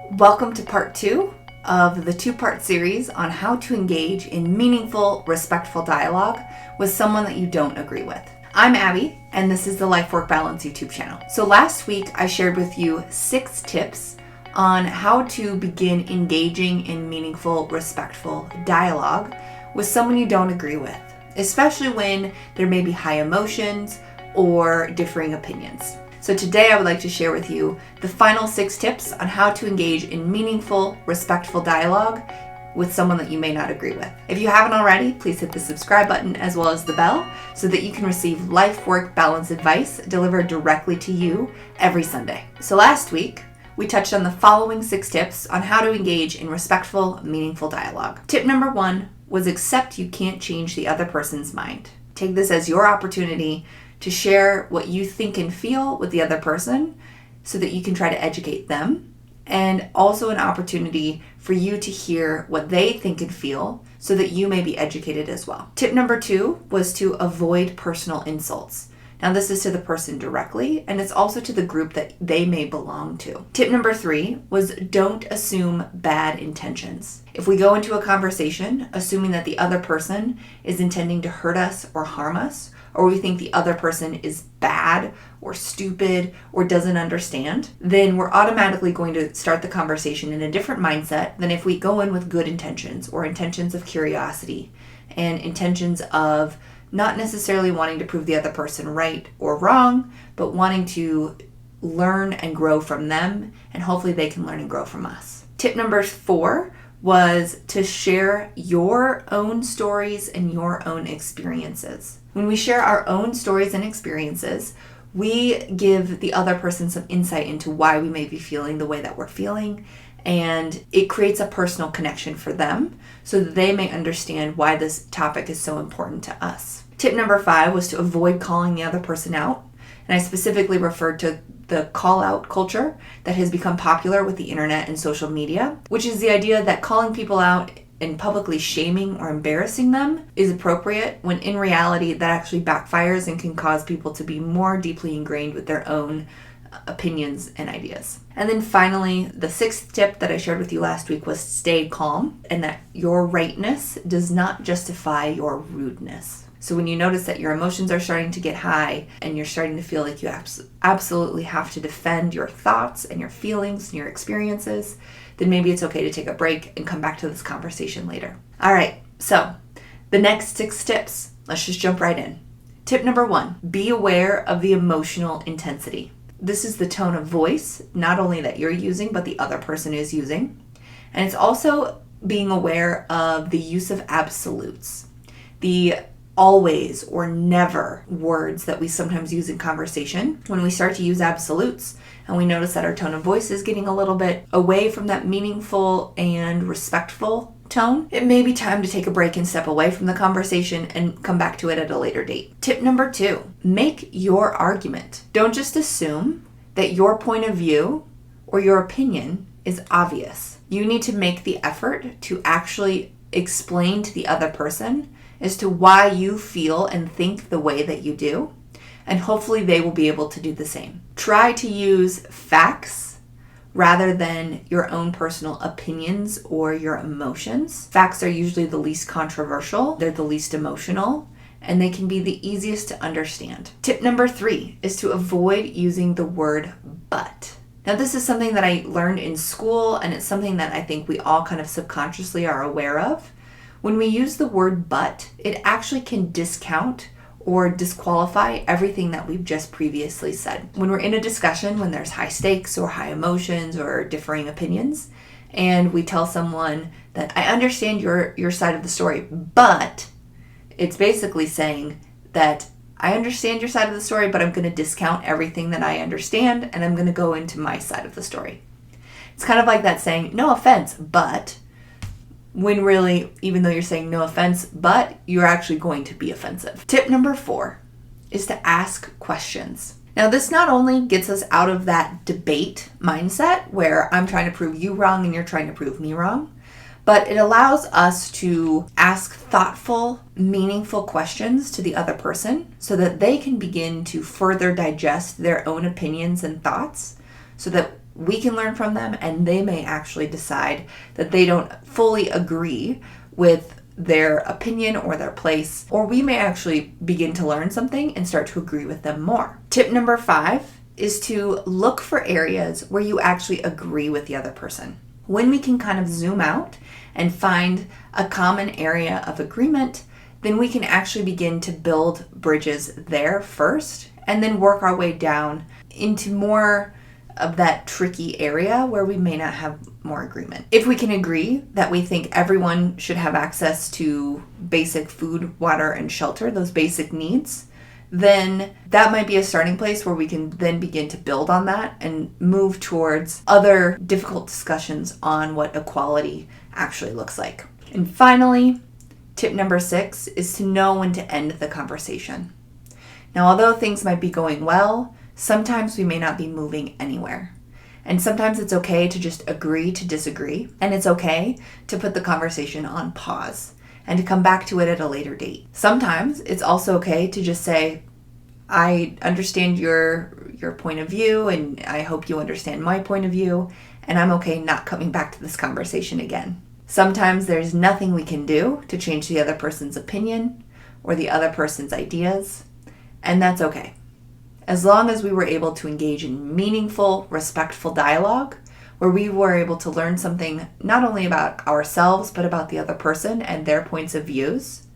Welcome to part 2 of the 2-part series on how to engage in meaningful, respectful dialogue with someone that you don't agree with. I'm Abby, and this is the Life Work Balance YouTube channel. So last week I shared with you 6 tips on how to begin engaging in meaningful, respectful dialogue with someone you don't agree with, especially when there may be high emotions or differing opinions. So today I would like to share with you the final 6 tips on how to engage in meaningful, respectful dialogue with someone that you may not agree with. If you haven't already, please hit the subscribe button as well as the bell so that you can receive life work balance advice delivered directly to you every Sunday. So last week, we touched on the following 6 tips on how to engage in respectful, meaningful dialogue. Tip number 1 was accept you can't change the other person's mind. Take this as your opportunity to share what you think and feel with the other person so that you can try to educate them, and also an opportunity for you to hear what they think and feel so that you may be educated as well. Tip number 2 was to avoid personal insults. Now this is to the person directly, and it's also to the group that they may belong to. Tip number 3 was don't assume bad intentions. If we go into a conversation assuming that the other person is intending to hurt us or harm us, or we think the other person is bad or stupid or doesn't understand, then we're automatically going to start the conversation in a different mindset than if we go in with good intentions or intentions of curiosity and intentions of not necessarily wanting to prove the other person right or wrong, but wanting to learn and grow from them, and hopefully they can learn and grow from us. Tip number 4 was to share your own stories and your own experiences. When we share our own stories and experiences, we give the other person some insight into why we may be feeling the way that we're feeling, and it creates a personal connection for them so that they may understand why this topic is so important to us. Tip number 5 was to avoid calling the other person out, and I specifically referred to the call-out culture that has become popular with the internet and social media, which is the idea that calling people out and publicly shaming or embarrassing them is appropriate, when in reality that actually backfires and can cause people to be more deeply ingrained with their own opinions and ideas. And then finally, the 6th tip that I shared with you last week was stay calm, and that your rightness does not justify your rudeness. So when you notice that your emotions are starting to get high and you're starting to feel like you absolutely have to defend your thoughts and your feelings and your experiences, then maybe it's okay to take a break and come back to this conversation later. All right, so the next 6 tips, let's just jump right in. Tip number 1, be aware of the emotional intensity. This is the tone of voice, not only that you're using, but the other person is using. And it's also being aware of the use of absolutes. The always or never words that we sometimes use in conversation. When we start to use absolutes and we notice that our tone of voice is getting a little bit away from that meaningful and respectful tone, it may be time to take a break and step away from the conversation and come back to it at a later date. Tip number 2, make your argument. Don't just assume that your point of view or your opinion is obvious. You need to make the effort to actually explain to the other person as to why you feel and think the way that you do, and hopefully they will be able to do the same. Try to use facts rather than your own personal opinions or your emotions. Facts are usually the least controversial, they're the least emotional, and they can be the easiest to understand. Tip number 3 is to avoid using the word but. Now this is something that I learned in school, and it's something that I think we all kind of subconsciously are aware of. When we use the word but, it actually can discount or disqualify everything that we've just previously said. When we're in a discussion, when there's high stakes or high emotions or differing opinions, and we tell someone that I understand your side of the story, but it's basically saying that I understand your side of the story, but I'm going to discount everything that I understand and I'm going to go into my side of the story. It's kind of like that saying, no offense, but, when really, even though you're saying no offense, but you're actually going to be offensive. Tip number 4 is to ask questions. Now, this not only gets us out of that debate mindset where I'm trying to prove you wrong and you're trying to prove me wrong, but it allows us to ask thoughtful, meaningful questions to the other person so that they can begin to further digest their own opinions and thoughts so that we can learn from them, and they may actually decide that they don't fully agree with their opinion or their place, or we may actually begin to learn something and start to agree with them more. Tip number 5 is to look for areas where you actually agree with the other person. When we can kind of zoom out and find a common area of agreement, then we can actually begin to build bridges there first and then work our way down into more of that tricky area where we may not have more agreement. If we can agree that we think everyone should have access to basic food, water, and shelter, those basic needs, then that might be a starting place where we can then begin to build on that and move towards other difficult discussions on what equality actually looks like. And finally, tip number 6 is to know when to end the conversation. Now, although things might be going well, sometimes we may not be moving anywhere. And sometimes it's okay to just agree to disagree, and it's okay to put the conversation on pause and to come back to it at a later date. Sometimes it's also okay to just say, I understand your point of view, and I hope you understand my point of view, and I'm okay not coming back to this conversation again. Sometimes there's nothing we can do to change the other person's opinion or the other person's ideas, and that's okay. As long as we were able to engage in meaningful, respectful dialogue, where we were able to learn something not only about ourselves, but about the other person and their points of views,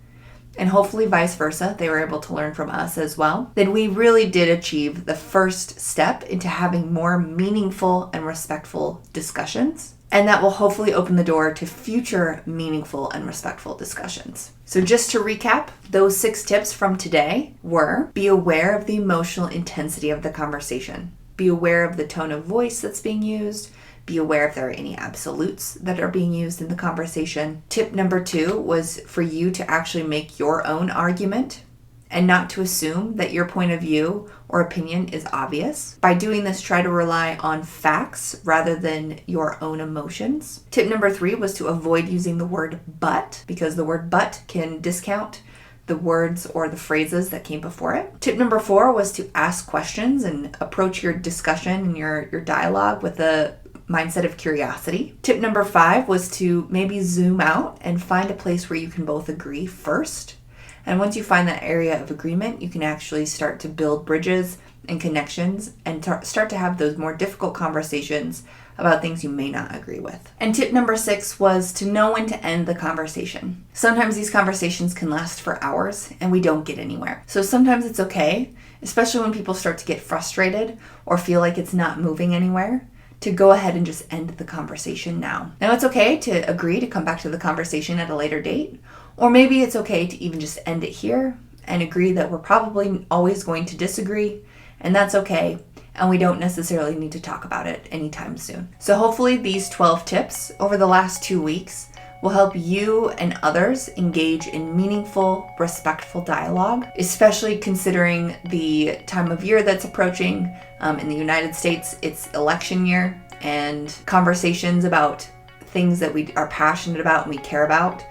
and hopefully vice versa, they were able to learn from us as well, then we really did achieve the first step into having more meaningful and respectful discussions. And that will hopefully open the door to future meaningful and respectful discussions. So just to recap, those 6 tips from today were: be aware of the emotional intensity of the conversation. Be aware of the tone of voice that's being used. Be aware if there are any absolutes that are being used in the conversation. Tip number 2 was for you to actually make your own argument and not to assume that your point of view or opinion is obvious. By doing this, try to rely on facts rather than your own emotions. Tip number 3 was to avoid using the word but, because the word but can discount the words or the phrases that came before it. Tip number 4 was to ask questions and approach your discussion and your dialogue with a mindset of curiosity. Tip number 5 was to maybe zoom out and find a place where you can both agree first. And once you find that area of agreement, you can actually start to build bridges and connections and start to have those more difficult conversations about things you may not agree with. And tip number 6 was to know when to end the conversation. Sometimes these conversations can last for hours and we don't get anywhere. So sometimes it's okay, especially when people start to get frustrated or feel like it's not moving anywhere, to go ahead and just end the conversation now. Now, it's okay to agree to come back to the conversation at a later date, or maybe it's okay to even just end it here and agree that we're probably always going to disagree, and that's okay, and we don't necessarily need to talk about it anytime soon. So hopefully these 12 tips over the last 2 weeks will help you and others engage in meaningful, respectful dialogue, especially considering the time of year that's approaching. In the United States, it's election year, and conversations about things that we are passionate about and we care about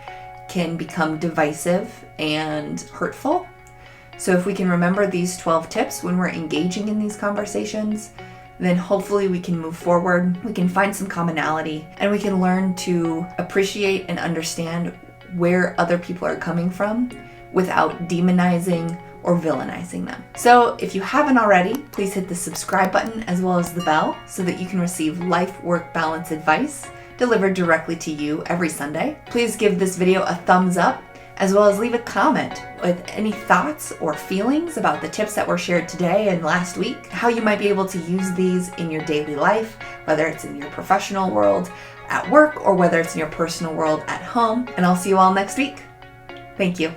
can become divisive and hurtful. So if we can remember these 12 tips when we're engaging in these conversations, then hopefully we can move forward, we can find some commonality, and we can learn to appreciate and understand where other people are coming from without demonizing or villainizing them. So if you haven't already, please hit the subscribe button as well as the bell so that you can receive life-work balance advice delivered directly to you every Sunday. Please give this video a thumbs up, as well as leave a comment with any thoughts or feelings about the tips that were shared today and last week, how you might be able to use these in your daily life, whether it's in your professional world at work or whether it's in your personal world at home. And I'll see you all next week. Thank you.